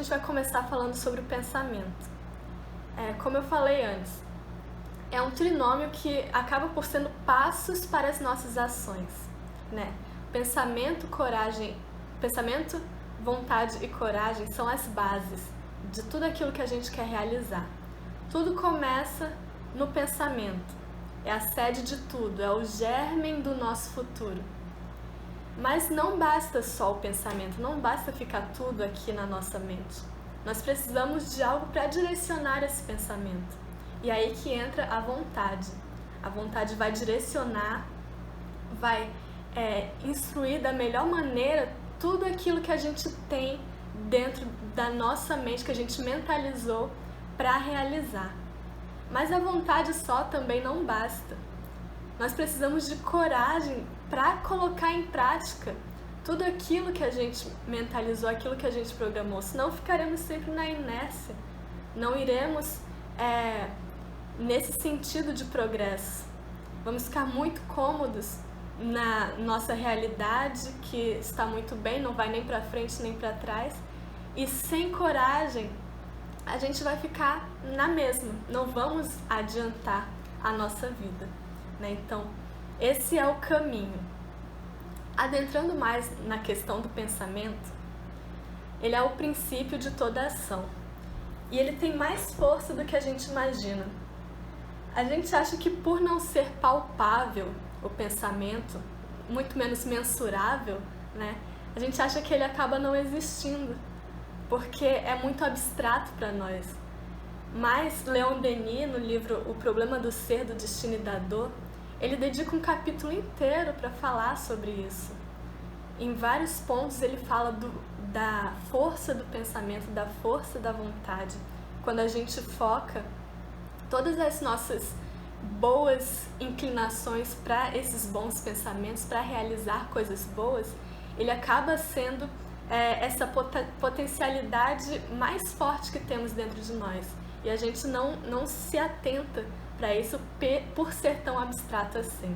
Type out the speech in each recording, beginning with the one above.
gente vai começar falando sobre o pensamento. Como eu falei antes, é um trinômio que acaba por sendo passos para as nossas ações, né? Pensamento, vontade e coragem são as bases de tudo aquilo que a gente quer realizar. Tudo começa no pensamento, é a sede de tudo, é o germen do nosso futuro. Mas não basta só o pensamento, não basta ficar tudo aqui na nossa mente. Nós precisamos de algo para direcionar esse pensamento. E aí que entra a vontade. A vontade vai direcionar, vai instruir da melhor maneira tudo aquilo que a gente tem dentro da nossa mente, que a gente mentalizou para realizar. Mas a vontade só também não basta. Nós precisamos de coragem para colocar em prática tudo aquilo que a gente mentalizou, aquilo que a gente programou. Senão ficaremos sempre na inércia. Não iremos nesse sentido de progresso. Vamos ficar muito cômodos na nossa realidade, que está muito bem, não vai nem para frente nem para trás. E sem coragem, a gente vai ficar na mesma. Não vamos adiantar a nossa vida, né? Então, esse é o caminho. Adentrando mais na questão do pensamento, ele é o princípio de toda ação. E ele tem mais força do que a gente imagina. A gente acha que por não ser palpável o pensamento, muito menos mensurável, né? A gente acha que ele acaba não existindo, porque é muito abstrato para nós. Mas Leon Denis, no livro O Problema do Ser, do Destino e da Dor, ele dedica um capítulo inteiro para falar sobre isso. Em vários pontos ele fala da força do pensamento, da força da vontade. Quando a gente foca todas as nossas boas inclinações para esses bons pensamentos, para realizar coisas boas, ele acaba sendo essa potencialidade mais forte que temos dentro de nós. E a gente não se atenta para isso por ser tão abstrato assim,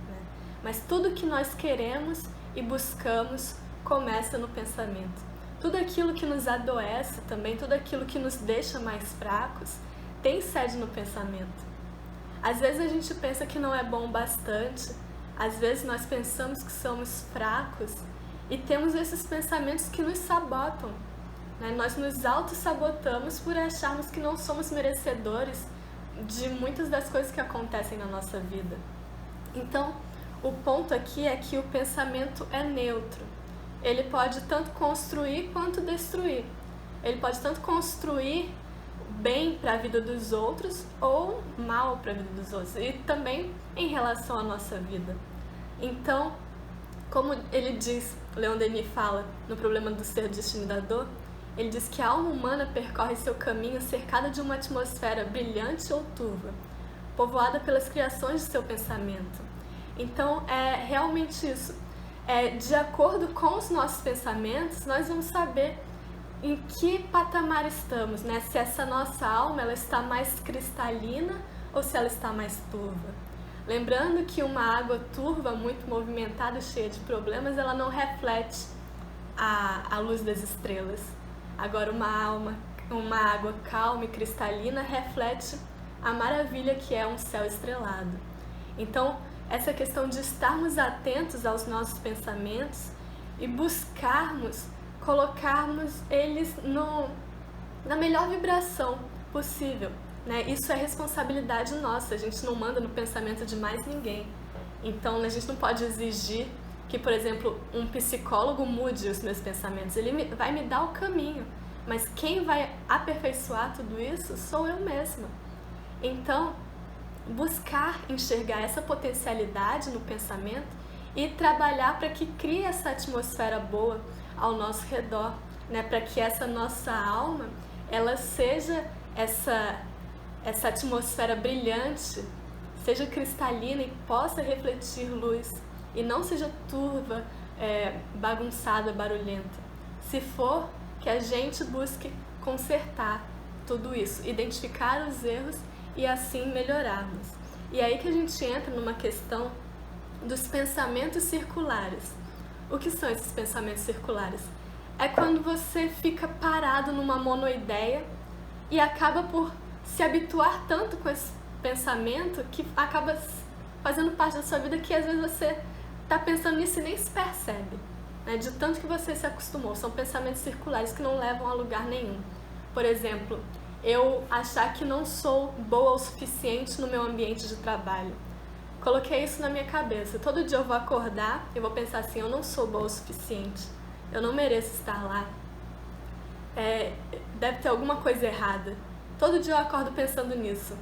né? Mas tudo que nós queremos e buscamos começa no pensamento. Tudo aquilo que nos adoece também, tudo aquilo que nos deixa mais fracos, tem sede no pensamento. Às vezes a gente pensa que não é bom bastante, às vezes nós pensamos que somos fracos e temos esses pensamentos que nos sabotam, né? Nós nos auto-sabotamos por acharmos que não somos merecedores de muitas das coisas que acontecem na nossa vida. Então, o ponto aqui é que o pensamento é neutro. Ele pode tanto construir quanto destruir. Ele pode tanto construir bem para a vida dos outros ou mal para a vida dos outros. E também em relação à nossa vida. Então, como ele diz, Leon Denis fala no Problema do Ser, do Destino e da Dor, ele diz que a alma humana percorre seu caminho cercada de uma atmosfera brilhante ou turva, povoada pelas criações de seu pensamento. Então, é realmente isso. De acordo com os nossos pensamentos, nós vamos saber em que patamar estamos, né? Se essa nossa alma ela está mais cristalina ou se ela está mais turva. Lembrando que uma água turva, muito movimentada, cheia de problemas, ela não reflete a luz das estrelas. Agora, uma água calma e cristalina reflete a maravilha que é um céu estrelado. Então, essa questão de estarmos atentos aos nossos pensamentos e colocarmos eles na melhor vibração possível, né? Isso é responsabilidade nossa, a gente não manda no pensamento de mais ninguém. Então, a gente não pode exigir que, por exemplo, um psicólogo mude os meus pensamentos. Ele vai me dar o caminho, mas quem vai aperfeiçoar tudo isso sou eu mesma. Então, buscar enxergar essa potencialidade no pensamento e trabalhar para que crie essa atmosfera boa ao nosso redor, né? Para que essa nossa alma ela seja essa atmosfera brilhante, seja cristalina e possa refletir luz e não seja turva, bagunçada, barulhenta. Se for, que a gente busque consertar tudo isso, identificar os erros e assim melhorarmos. E aí que a gente entra numa questão dos pensamentos circulares. O que são esses pensamentos circulares? é quando você fica parado numa monoideia e acaba por se habituar tanto com esse pensamento que acaba fazendo parte da sua vida que às vezes você está pensando nisso e nem se percebe, né? De tanto que você se acostumou. São pensamentos circulares que não levam a lugar nenhum. Por exemplo, eu achar que não sou boa o suficiente no meu ambiente de trabalho. Coloquei isso na minha cabeça. Todo dia eu vou acordar e vou pensar assim, eu não sou boa o suficiente, eu não mereço estar lá, deve ter alguma coisa errada. Todo dia eu acordo pensando nisso.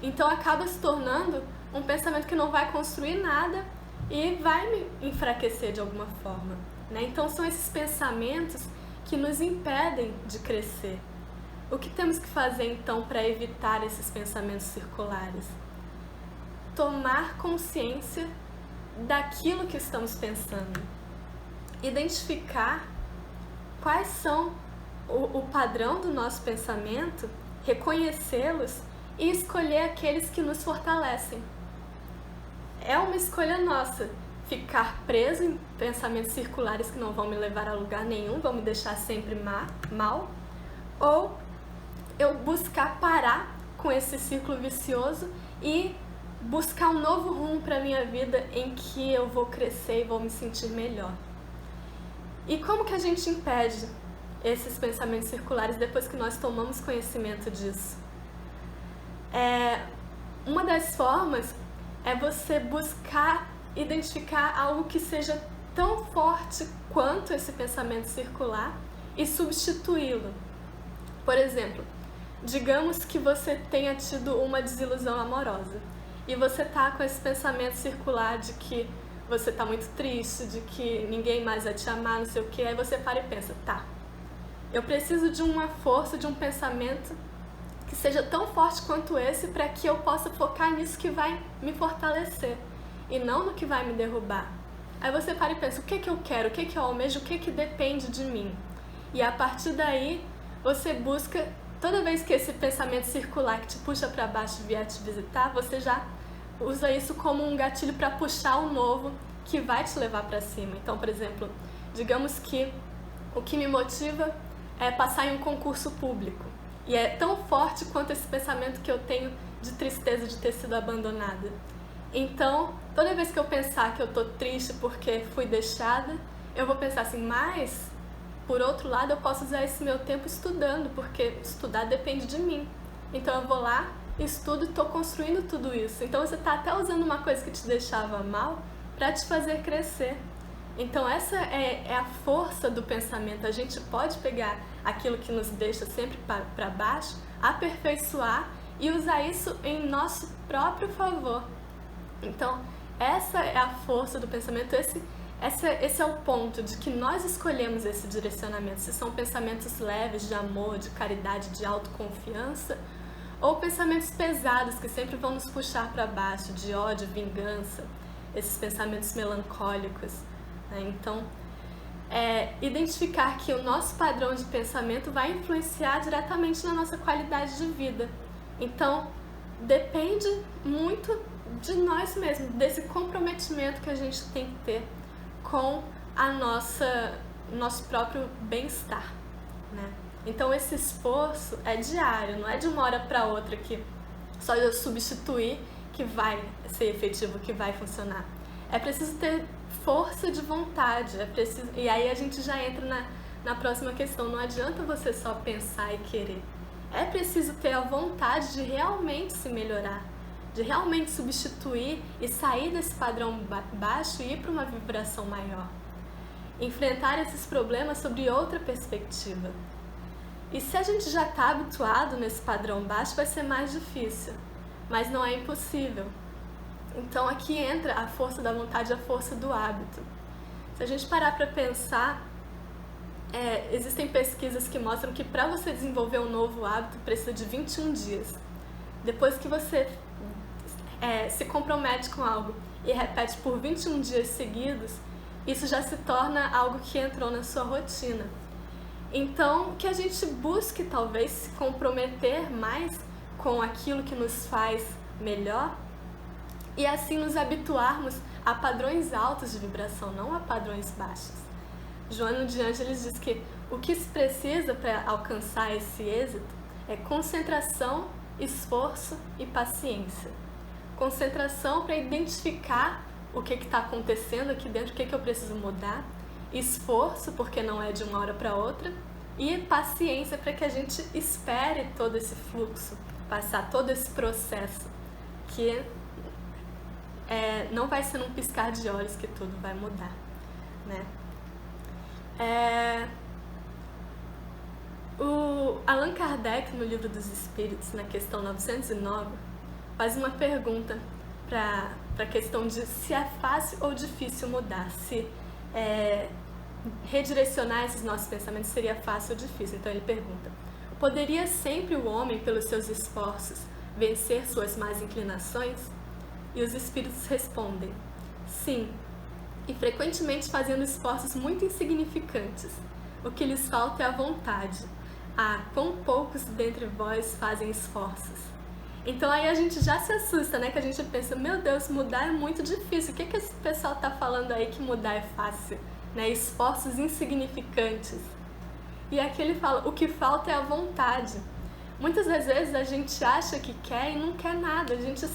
Então acaba se tornando um pensamento que não vai construir nada e vai me enfraquecer de alguma forma, né? Então são esses pensamentos que nos impedem de crescer. O que temos que fazer então para evitar esses pensamentos circulares? Tomar consciência daquilo que estamos pensando. Identificar quais são o padrão do nosso pensamento, reconhecê-los e escolher aqueles que nos fortalecem. É uma escolha nossa ficar preso em pensamentos circulares que não vão me levar a lugar nenhum, vão me deixar sempre mal, ou eu buscar parar com esse círculo vicioso e buscar um novo rumo para a minha vida em que eu vou crescer e vou me sentir melhor. E como que a gente impede esses pensamentos circulares depois que nós tomamos conhecimento disso? Uma das formas é você buscar identificar algo que seja tão forte quanto esse pensamento circular e substituí-lo. Por exemplo, digamos que você tenha tido uma desilusão amorosa e você tá com esse pensamento circular de que você tá muito triste, de que ninguém mais vai te amar, não sei o que, aí você para e pensa, tá, eu preciso de uma força, de um pensamento que seja tão forte quanto esse para que eu possa focar nisso que vai me fortalecer e não no que vai me derrubar. Aí você para e pensa, o que eu quero, o que eu almejo, o que depende de mim. E a partir daí, você busca, toda vez que esse pensamento circular que te puxa para baixo vier te visitar, você já usa isso como um gatilho para puxar o novo que vai te levar para cima. Então, por exemplo, digamos que o que me motiva é passar em um concurso público. E é tão forte quanto esse pensamento que eu tenho de tristeza de ter sido abandonada. Então, toda vez que eu pensar que eu tô triste porque fui deixada, eu vou pensar assim, mas, por outro lado, eu posso usar esse meu tempo estudando, porque estudar depende de mim. Então eu vou lá, estudo e tô construindo tudo isso. Então você tá até usando uma coisa que te deixava mal para te fazer crescer. Então essa é a força do pensamento. A gente pode pegar aquilo que nos deixa sempre para baixo, aperfeiçoar e usar isso em nosso próprio favor. Então essa é a força do pensamento, esse é o ponto de que nós escolhemos esse direcionamento. Se são pensamentos leves, de amor, de caridade, de autoconfiança, ou pensamentos pesados que sempre vão nos puxar para baixo, de ódio, vingança, esses pensamentos melancólicos. Então, identificar que o nosso padrão de pensamento vai influenciar diretamente na nossa qualidade de vida. Então, depende muito de nós mesmos, desse comprometimento que a gente tem que ter com nosso próprio bem-estar, né? Então, esse esforço é diário, não é de uma hora para outra que só eu substituir que vai ser efetivo, que vai funcionar. É preciso ter força de vontade, e aí a gente já entra na próxima questão. Não adianta você só pensar e querer. É preciso ter a vontade de realmente se melhorar, de realmente substituir e sair desse padrão baixo e ir para uma vibração maior. Enfrentar esses problemas sobre outra perspectiva. E se a gente já está habituado nesse padrão baixo, vai ser mais difícil, mas não é impossível. Então aqui entra a força da vontade e a força do hábito. Se a gente parar para pensar, existem pesquisas que mostram que para você desenvolver um novo hábito precisa de 21 dias. Depois que você se compromete com algo e repete por 21 dias seguidos, isso já se torna algo que entrou na sua rotina. Então, que a gente busque talvez se comprometer mais com aquilo que nos faz melhor e assim nos habituarmos a padrões altos de vibração, não a padrões baixos. Joana de Ângeles diz que o que se precisa para alcançar esse êxito é concentração, esforço e paciência. Concentração para identificar o que está acontecendo aqui dentro, o que eu preciso mudar. Esforço, porque não é de uma hora para outra. E paciência para que a gente espere todo esse fluxo, passar todo esse processo, que não vai ser num piscar de olhos que tudo vai mudar, né? O Allan Kardec, no Livro dos Espíritos, na questão 909, faz uma pergunta para a questão de se é fácil ou difícil mudar, se redirecionar esses nossos pensamentos seria fácil ou difícil. Então ele pergunta: poderia sempre o homem, pelos seus esforços, vencer suas más inclinações? E os espíritos respondem: sim, e frequentemente fazendo esforços muito insignificantes. O que lhes falta é a vontade. Ah, quão poucos dentre vós fazem esforços. Então aí a gente já se assusta, né? Que a gente pensa: meu Deus, mudar é muito difícil. O que esse pessoal tá falando aí que mudar é fácil? Né? Esforços insignificantes. E aqui ele fala: o que falta é a vontade. Muitas das vezes a gente acha que quer e não quer nada. A gente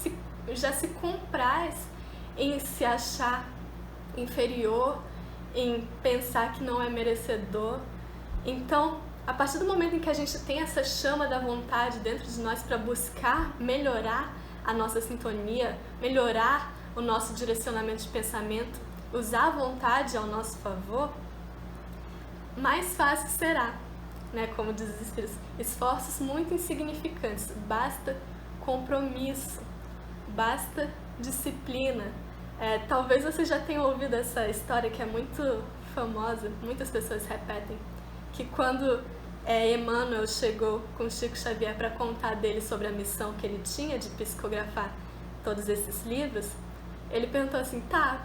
já se compraz em se achar inferior, em pensar que não é merecedor. Então, a partir do momento em que a gente tem essa chama da vontade dentro de nós para buscar melhorar a nossa sintonia, melhorar o nosso direcionamento de pensamento, usar a vontade ao nosso favor, mais fácil será, né? Como diz os Espíritos, esforços muito insignificantes, basta compromisso, basta disciplina. Talvez você já tenha ouvido essa história que é muito famosa, muitas pessoas repetem, que quando Emmanuel chegou com Chico Xavier para contar dele sobre a missão que ele tinha de psicografar todos esses livros, ele perguntou assim: tá,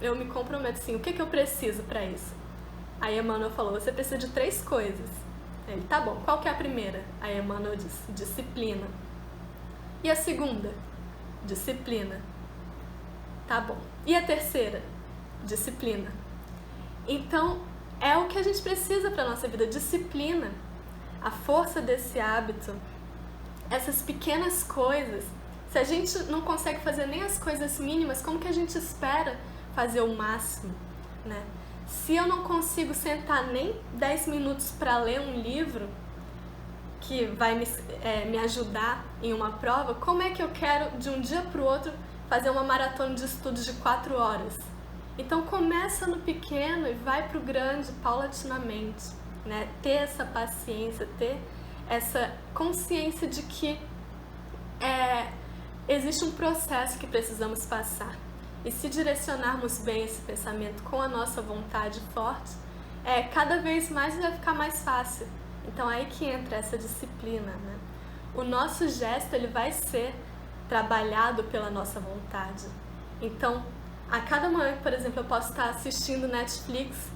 eu me comprometo assim, o que eu preciso para isso? Aí Emmanuel falou: você precisa de 3 coisas. Ele: tá bom, qual que é a primeira? Aí Emmanuel disse: disciplina. E a segunda? Disciplina. Tá bom. E a terceira? Disciplina. Então, é o que a gente precisa para a nossa vida, disciplina. A força desse hábito, essas pequenas coisas. Se a gente não consegue fazer nem as coisas mínimas, como que a gente espera fazer o máximo, né? Se eu não consigo sentar nem 10 minutos para ler um livro que vai me ajudar em uma prova, como é que eu quero, de um dia para o outro, fazer uma maratona de estudos de 4 horas? Então começa no pequeno e vai para o grande paulatinamente, né? Ter essa paciência, ter essa consciência de que existe um processo que precisamos passar. E se direcionarmos bem esse pensamento com a nossa vontade forte, cada vez mais vai ficar mais fácil. Então aí que entra essa disciplina, né? O nosso gesto, ele vai ser trabalhado pela nossa vontade. Então, a cada manhã, por exemplo, eu posso estar assistindo Netflix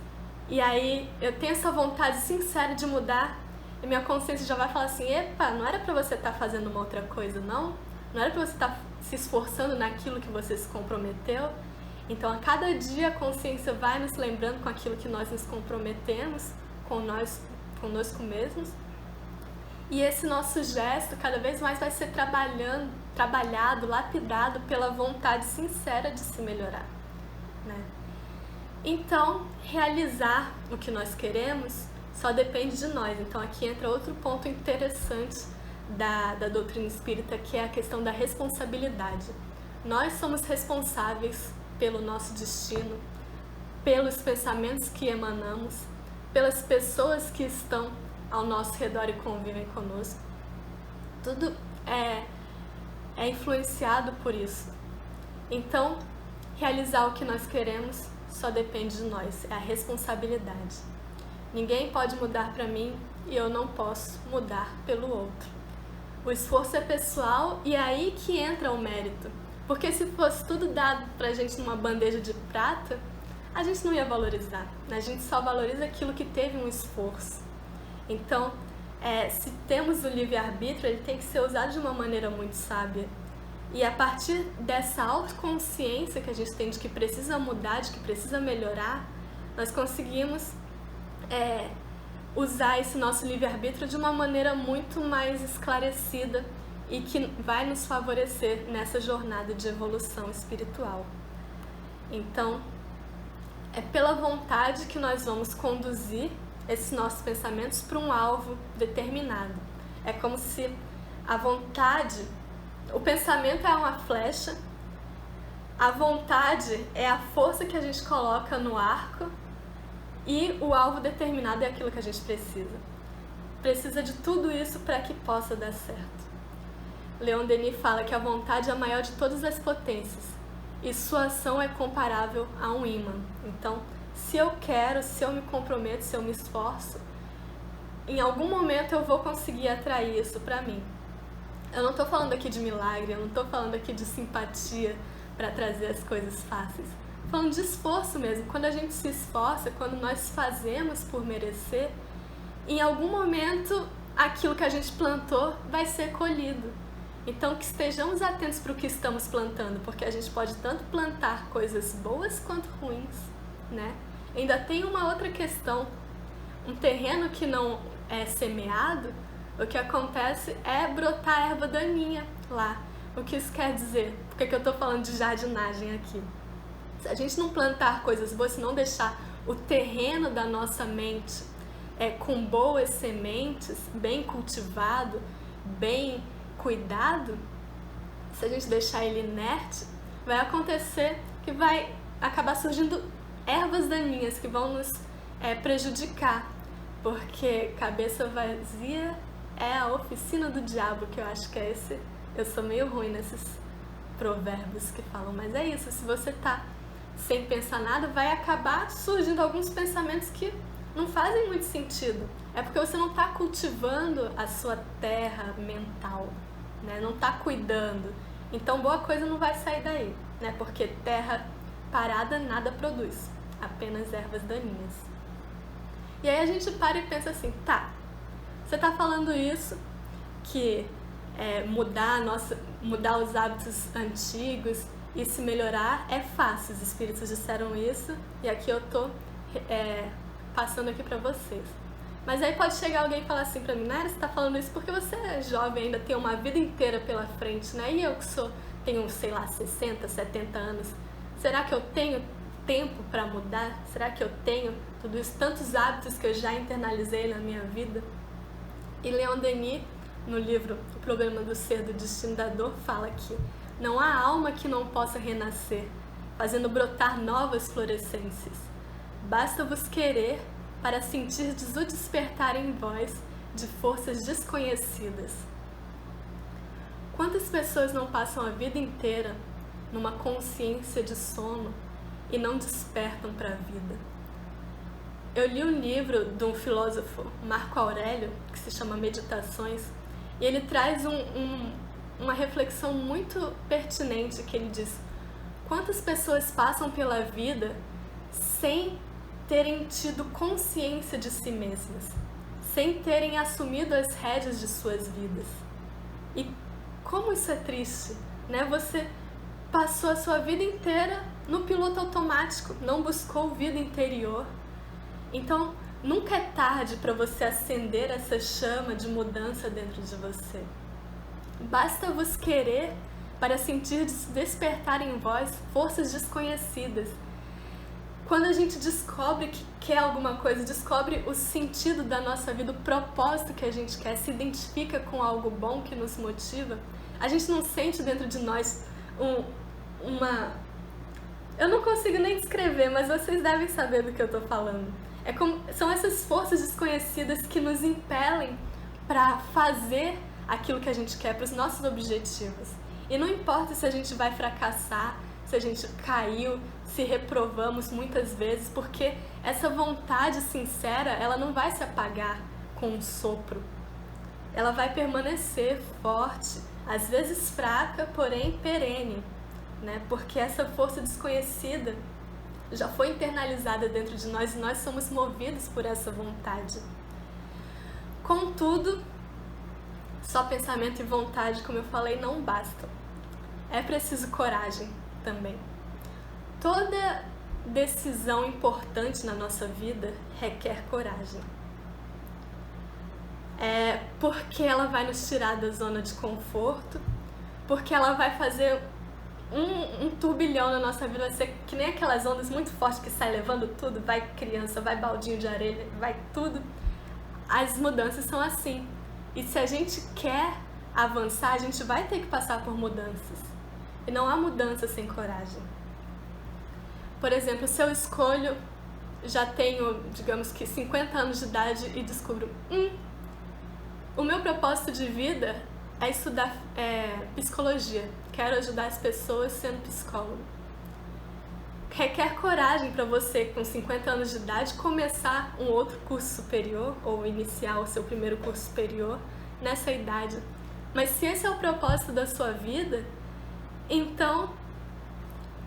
e aí eu tenho essa vontade sincera de mudar e minha consciência já vai falar assim: epa, não era pra você estar fazendo uma outra coisa, não? Não era pra você estar se esforçando naquilo que você se comprometeu? Então, a cada dia a consciência vai nos lembrando com aquilo que nós nos comprometemos conosco mesmos. E esse nosso gesto cada vez mais vai ser trabalhado, lapidado pela vontade sincera de se melhorar, né? Então, realizar o que nós queremos só depende de nós. Então, aqui entra outro ponto interessante da doutrina espírita, que é a questão da responsabilidade. Nós somos responsáveis pelo nosso destino, pelos pensamentos que emanamos, pelas pessoas que estão ao nosso redor e convivem conosco. Tudo é influenciado por isso. Então, realizar o que nós queremos só depende de nós, é a responsabilidade. Ninguém pode mudar para mim e eu não posso mudar pelo outro. O esforço é pessoal e é aí que entra o mérito. Porque se fosse tudo dado pra gente numa bandeja de prata, a gente não ia valorizar. A gente só valoriza aquilo que teve um esforço. Então, se temos o livre-arbítrio, ele tem que ser usado de uma maneira muito sábia. E a partir dessa autoconsciência que a gente tem de que precisa mudar, de que precisa melhorar, nós conseguimos usar esse nosso livre-arbítrio de uma maneira muito mais esclarecida e que vai nos favorecer nessa jornada de evolução espiritual. Então, é pela vontade que nós vamos conduzir esses nossos pensamentos para um alvo determinado. É como se a vontade, o pensamento é uma flecha, a vontade é a força que a gente coloca no arco e o alvo determinado é aquilo que a gente precisa. Precisa de tudo isso para que possa dar certo. Leon Denis fala que a vontade é a maior de todas as potências e sua ação é comparável a um ímã. Então, se eu quero, se eu me comprometo, se eu me esforço, em algum momento eu vou conseguir atrair isso para mim. Eu não estou falando aqui de milagre, eu não estou falando aqui de simpatia para trazer as coisas fáceis. Estou falando de esforço mesmo. Quando a gente se esforça, quando nós fazemos por merecer, em algum momento aquilo que a gente plantou vai ser colhido. Então, que estejamos atentos para o que estamos plantando, porque a gente pode tanto plantar coisas boas quanto ruins, né? Ainda tem uma outra questão. Um terreno que não é semeado, o que acontece é brotar erva daninha lá. O que isso quer dizer? Por que eu estou falando de jardinagem aqui? Se a gente não plantar coisas boas, se não deixar o terreno da nossa mente com boas sementes, bem cultivado, bem cuidado, se a gente deixar ele inerte, vai acontecer que vai acabar surgindo ervas daninhas que vão nos prejudicar, porque cabeça vazia é a oficina do diabo, que eu acho que é esse. Eu sou meio ruim nesses provérbios que falam, mas é isso, se você tá sem pensar nada, vai acabar surgindo alguns pensamentos que não fazem muito sentido. É porque você não está cultivando a sua terra mental, né? Não está cuidando. Então boa coisa não vai sair daí, né? Porque terra parada nada produz, apenas ervas daninhas. E aí a gente para e pensa assim, tá, você está falando isso, que mudar os hábitos antigos e se melhorar é fácil, os espíritos disseram isso e aqui eu tô passando aqui para vocês. Mas aí pode chegar alguém e falar assim pra mim, Nara, você tá falando isso porque você é jovem ainda, tem uma vida inteira pela frente, né? E eu que tenho, sei lá, 60, 70 anos, será que eu tenho tempo para mudar? Será que eu tenho tudo isso, tantos hábitos que eu já internalizei na minha vida? E Leon Denis, no livro O Problema do Ser, do Destino da Dor, fala que não há alma que não possa renascer, fazendo brotar novas florescências. Basta-vos querer para sentirdes o despertar em vós de forças desconhecidas. Quantas pessoas não passam a vida inteira numa consciência de sono e não despertam para a vida? Eu li um livro de um filósofo, Marco Aurélio, que se chama Meditações, e ele traz uma reflexão muito pertinente, que ele diz: quantas pessoas passam pela vida sem terem tido consciência de si mesmas, sem terem assumido as rédeas de suas vidas? E como isso é triste, né? Você passou a sua vida inteira no piloto automático, não buscou vida interior. Então, nunca é tarde para você acender essa chama de mudança dentro de você. Basta vos querer para sentir despertar em vós forças desconhecidas. Quando a gente descobre que quer alguma coisa, descobre o sentido da nossa vida, o propósito que a gente quer, se identifica com algo bom que nos motiva, a gente não sente dentro de nós uma... Eu não consigo nem descrever, mas vocês devem saber do que eu tô falando. São essas forças desconhecidas que nos impelem para fazer aquilo que a gente quer, para os nossos objetivos. E não importa se a gente vai fracassar, se a gente caiu, se reprovamos muitas vezes, porque essa vontade sincera, ela não vai se apagar com um sopro. Ela vai permanecer forte, às vezes fraca, porém perene, né? Porque essa força desconhecida já foi internalizada dentro de nós e nós somos movidos por essa vontade. Contudo, só pensamento e vontade, como eu falei, não bastam. É preciso coragem também. Toda decisão importante na nossa vida requer coragem. Porque ela vai nos tirar da zona de conforto, porque ela vai fazer um turbilhão na nossa vida, vai ser que nem aquelas ondas muito fortes que sai levando tudo, vai criança, vai baldinho de areia, vai tudo. As mudanças são assim. E se a gente quer avançar, a gente vai ter que passar por mudanças. E não há mudança sem coragem. Por exemplo, se eu escolho, já tenho, digamos que 50 anos de idade e descubro, o meu propósito de vida é estudar psicologia. Quero ajudar as pessoas sendo psicólogo. Requer coragem para você, com 50 anos de idade, começar um outro curso superior ou iniciar o seu primeiro curso superior nessa idade. Mas se esse é o propósito da sua vida, então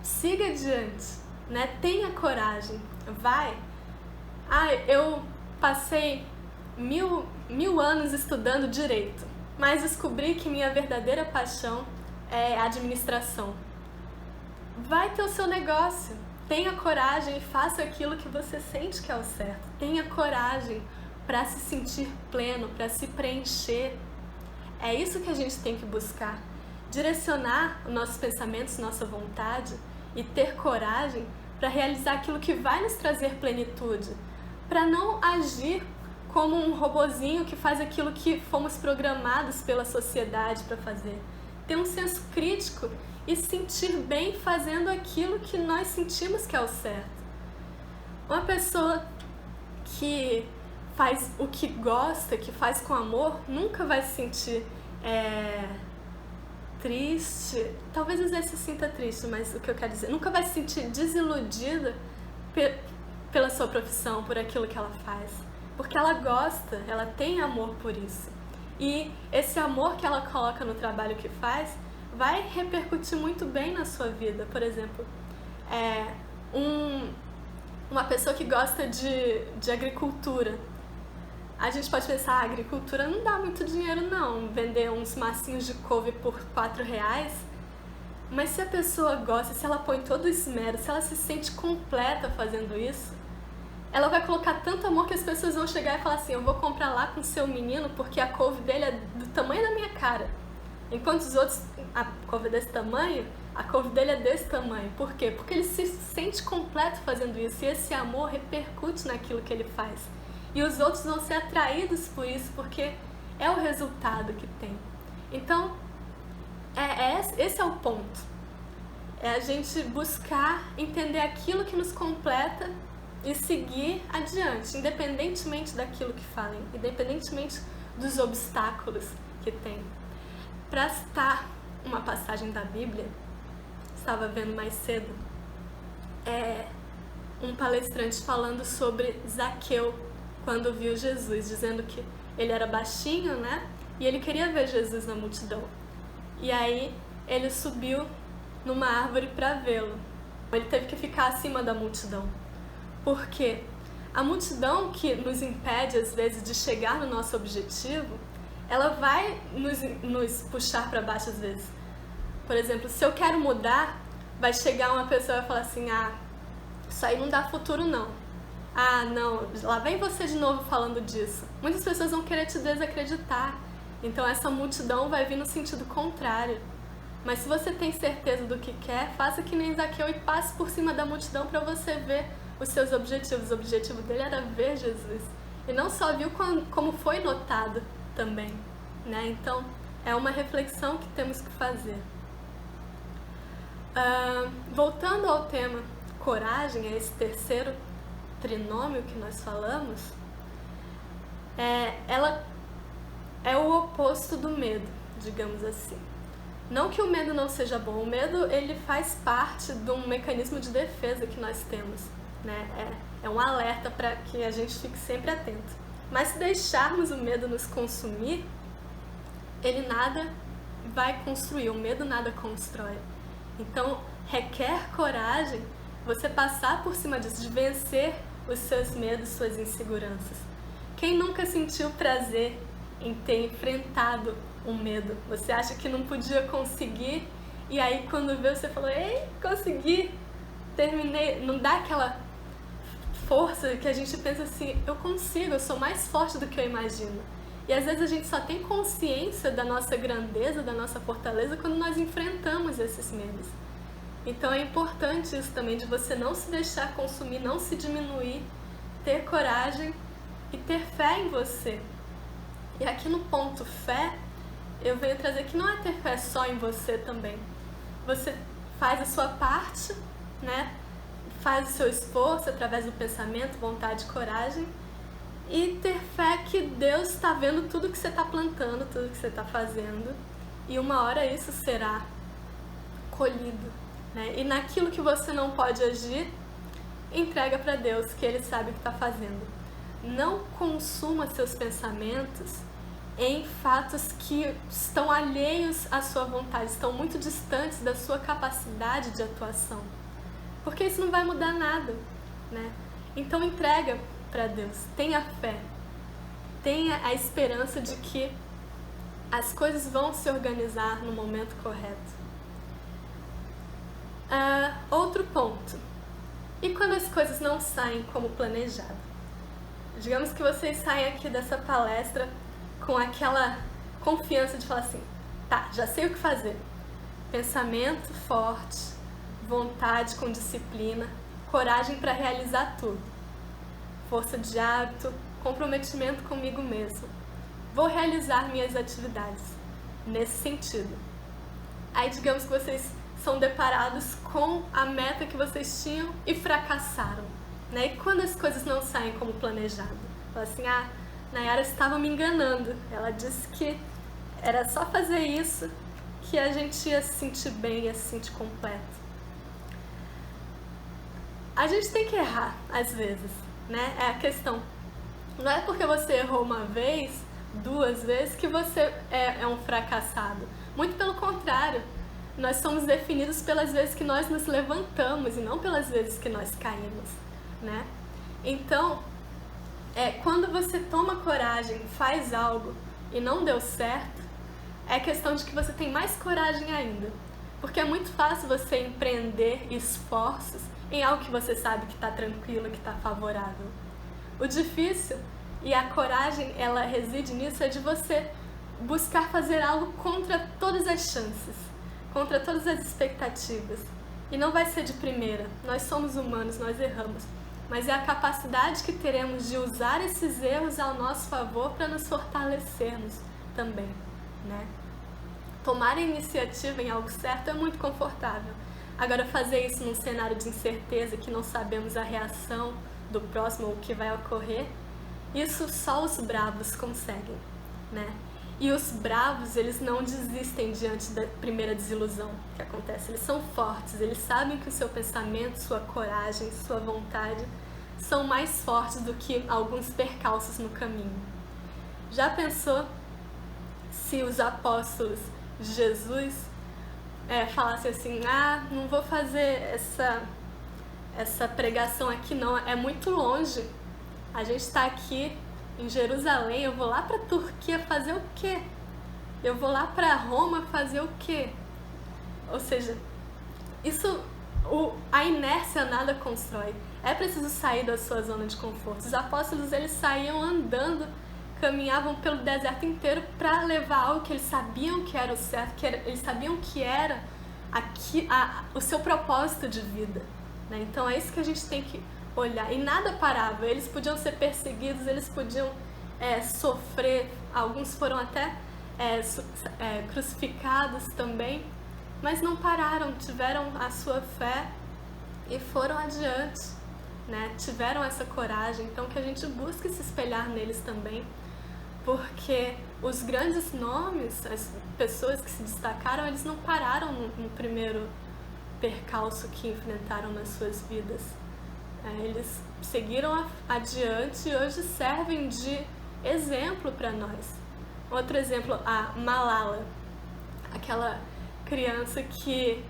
siga adiante, né? Tenha coragem, vai. Eu passei mil anos estudando direito, mas descobri que minha verdadeira paixão é administração. Vai ter o seu negócio, tenha coragem e faça aquilo que você sente que é o certo. Tenha coragem para se sentir pleno, para se preencher. É isso que a gente tem que buscar. Direcionar os nossos pensamentos, nossa vontade e ter coragem para realizar aquilo que vai nos trazer plenitude. Para não agir como um robozinho que faz aquilo que fomos programados pela sociedade para fazer. Ter um senso crítico e sentir bem fazendo aquilo que nós sentimos que é o certo. Uma pessoa que faz o que gosta, que faz com amor, nunca vai se sentir triste. Talvez às vezes se sinta triste, mas o que eu quero dizer, nunca vai se sentir desiludida pela sua profissão, por aquilo que ela faz. Porque ela gosta, ela tem amor por isso. E esse amor que ela coloca no trabalho que faz vai repercutir muito bem na sua vida. Por exemplo, uma pessoa que gosta de agricultura. A gente pode pensar, a agricultura não dá muito dinheiro não, vender uns massinhos de couve por R$4. Mas se a pessoa gosta, se ela põe todo o esmero, se ela se sente completa fazendo isso, ela vai colocar tanto amor que as pessoas vão chegar e falar assim, eu vou comprar lá com o seu menino porque a couve dele é do tamanho da minha cara. Enquanto os outros, a couve é desse tamanho, a couve dele é desse tamanho. Por quê? Porque ele se sente completo fazendo isso e esse amor repercute naquilo que ele faz. E os outros vão ser atraídos por isso porque é o resultado que tem. Então, esse é o ponto. É a gente buscar entender aquilo que nos completa e seguir adiante, independentemente daquilo que falem, independentemente dos obstáculos que tem. Para citar uma passagem da Bíblia, estava vendo mais cedo, um palestrante falando sobre Zaqueu, quando viu Jesus, dizendo que ele era baixinho, né? E ele queria ver Jesus na multidão. E aí ele subiu numa árvore para vê-lo. Ele teve que ficar acima da multidão. Porque a multidão que nos impede, às vezes, de chegar no nosso objetivo, ela vai nos puxar para baixo, às vezes. Por exemplo, se eu quero mudar, vai chegar uma pessoa e vai falar assim, isso aí não dá futuro, não. Não, lá vem você de novo falando disso. Muitas pessoas vão querer te desacreditar. Então, essa multidão vai vir no sentido contrário. Mas se você tem certeza do que quer, faça que nem Zaqueu e passe por cima da multidão para você ver os seus objetivos. O objetivo dele era ver Jesus. E não só viu como foi notado também, né? Então, é uma reflexão que temos que fazer. Voltando ao tema coragem, é esse terceiro trinômio que nós falamos, ela é o oposto do medo, digamos assim. Não que o medo não seja bom, o medo ele faz parte de um mecanismo de defesa que nós temos, né? É um alerta para que a gente fique sempre atento. Mas se deixarmos o medo nos consumir, ele nada vai construir, o medo nada constrói. Então, requer coragem você passar por cima disso, de vencer os seus medos, suas inseguranças. Quem nunca sentiu prazer em ter enfrentado um medo? Você acha que não podia conseguir, e aí quando vê você falou, ei, consegui, terminei, não dá aquela força que a gente pensa assim, eu consigo, eu sou mais forte do que eu imagino. E às vezes a gente só tem consciência da nossa grandeza, da nossa fortaleza, quando nós enfrentamos esses medos. Então é importante isso também, de você não se deixar consumir, não se diminuir, ter coragem e ter fé em você. E aqui no ponto fé, eu venho trazer que não é ter fé só em você também. Você faz a sua parte, né? Faz o seu esforço através do pensamento, vontade e coragem. E ter fé que Deus está vendo tudo que você está plantando, tudo que você está fazendo. E uma hora isso será colhido, né? E naquilo que você não pode agir, entrega para Deus, que Ele sabe o que está fazendo. Não consuma seus pensamentos em fatos que estão alheios à sua vontade, estão muito distantes da sua capacidade de atuação, porque isso não vai mudar nada, né? Então entrega para Deus, tenha fé, tenha a esperança de que as coisas vão se organizar no momento correto. Outro ponto, e quando as coisas não saem como planejado? Digamos que vocês saem aqui dessa palestra com aquela confiança de falar assim, tá, já sei o que fazer. Pensamento forte, vontade com disciplina, coragem para realizar tudo. Força de hábito, comprometimento comigo mesmo. Vou realizar minhas atividades nesse sentido. Aí digamos que vocês são deparados com a meta que vocês tinham e fracassaram, né? E quando as coisas não saem como planejado? Fala assim, Nayara estava me enganando. Ela disse que era só fazer isso que a gente ia se sentir bem, ia se sentir completo. A gente tem que errar, às vezes, né? É a questão. Não é porque você errou uma vez, 2 vezes, que você é um fracassado. Muito pelo contrário. Nós somos definidos pelas vezes que nós nos levantamos e não pelas vezes que nós caímos, né? Então, quando você toma coragem, faz algo e não deu certo, é questão de que você tem mais coragem ainda. Porque é muito fácil você empreender esforços em algo que você sabe que está tranquilo, que está favorável. O difícil, e a coragem, ela reside nisso, é de você buscar fazer algo contra todas as chances, contra todas as expectativas. E não vai ser de primeira. Nós somos humanos, nós erramos. Mas é a capacidade que teremos de usar esses erros ao nosso favor para nos fortalecermos também, né? Tomar a iniciativa em algo certo é muito confortável. Agora, fazer isso num cenário de incerteza, que não sabemos a reação do próximo ou o que vai ocorrer, isso só os bravos conseguem, né? E os bravos, eles não desistem diante da primeira desilusão que acontece. Eles são fortes, eles sabem que o seu pensamento, sua coragem, sua vontade são mais fortes do que alguns percalços no caminho. Já pensou se os apóstolos de Jesus falassem assim, não vou fazer essa pregação aqui não, é muito longe. A gente está aqui em Jerusalém, eu vou lá para a Turquia fazer o quê? Eu vou lá para Roma fazer o quê? Ou seja, a inércia nada constrói. É preciso sair da sua zona de conforto. Os apóstolos, eles saíam andando, caminhavam pelo deserto inteiro para levar algo que eles sabiam que era o certo, eles sabiam que era o seu propósito de vida, né? Então é isso que a gente tem que olhar. E nada parava. Eles podiam ser perseguidos, eles podiam sofrer, alguns foram até crucificados também, mas não pararam, tiveram a sua fé e foram adiante, né? Tiveram essa coragem. Então que a gente busque se espelhar neles também, porque os grandes nomes, as pessoas que se destacaram, eles não pararam no primeiro percalço que enfrentaram nas suas vidas. Eles seguiram adiante e hoje servem de exemplo para nós. Outro exemplo, a Malala, aquela criança que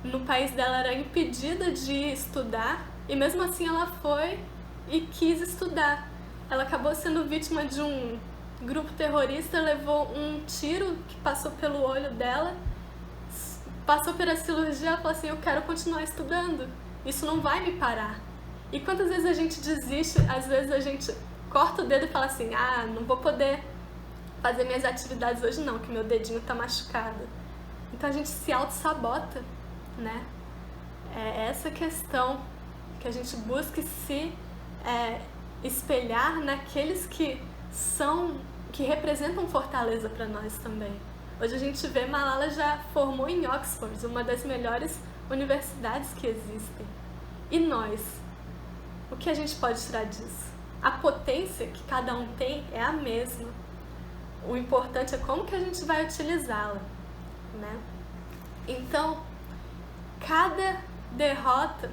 no país dela era impedida de estudar e mesmo assim ela foi e quis estudar. Ela acabou sendo vítima de um grupo terrorista, levou um tiro que passou pelo olho dela, passou pela cirurgia, ela falou assim, eu quero continuar estudando, isso não vai me parar. E quantas vezes a gente desiste, às vezes a gente corta o dedo e fala assim, não vou poder fazer minhas atividades hoje não, que meu dedinho tá machucado. Então a gente se auto-sabota, né? É essa questão que a gente busca se espelhar naqueles que representam fortaleza para nós também. Hoje a gente vê, Malala já formou em Oxford, uma das melhores universidades que existem. E nós? O que a gente pode tirar disso? A potência que cada um tem é a mesma. O importante é como que a gente vai utilizá-la, né? Então, cada derrota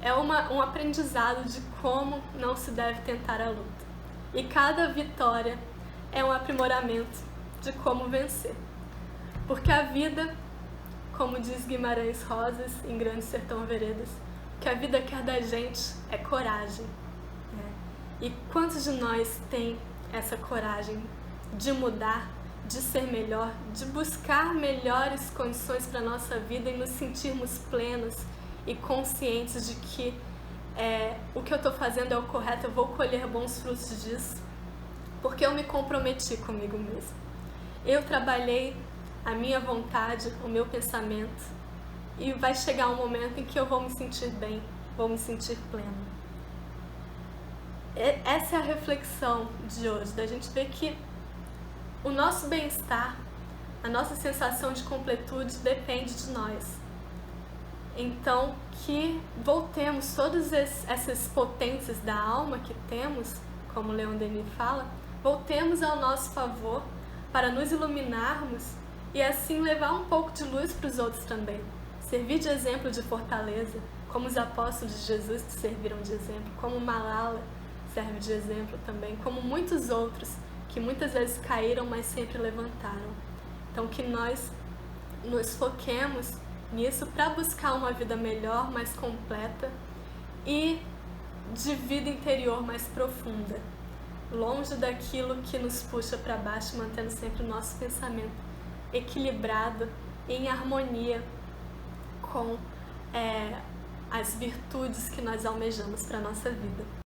é um aprendizado de como não se deve tentar a luta. E cada vitória é um aprimoramento de como vencer. Porque a vida, como diz Guimarães Rosas em Grande Sertão Veredas, o que a vida quer da gente é coragem. Né? E quantos de nós tem essa coragem de mudar, de ser melhor, de buscar melhores condições para a nossa vida e nos sentirmos plenos e conscientes de que o que eu estou fazendo é o correto, eu vou colher bons frutos disso, porque eu me comprometi comigo mesmo. Eu trabalhei a minha vontade, o meu pensamento, e vai chegar um momento em que eu vou me sentir bem, vou me sentir pleno. Essa é a reflexão de hoje, da gente ver que o nosso bem-estar, a nossa sensação de completude depende de nós. Então, que voltemos todas essas potências da alma que temos, como Leon Denis fala, voltemos ao nosso favor para nos iluminarmos e assim levar um pouco de luz para os outros também. Servir de exemplo de fortaleza, como os apóstolos de Jesus serviram de exemplo, como Malala serve de exemplo também, como muitos outros que muitas vezes caíram, mas sempre levantaram. Então, que nós nos foquemos nisso para buscar uma vida melhor, mais completa e de vida interior mais profunda, longe daquilo que nos puxa para baixo, mantendo sempre o nosso pensamento equilibrado, em harmonia com as virtudes que nós almejamos para a nossa vida.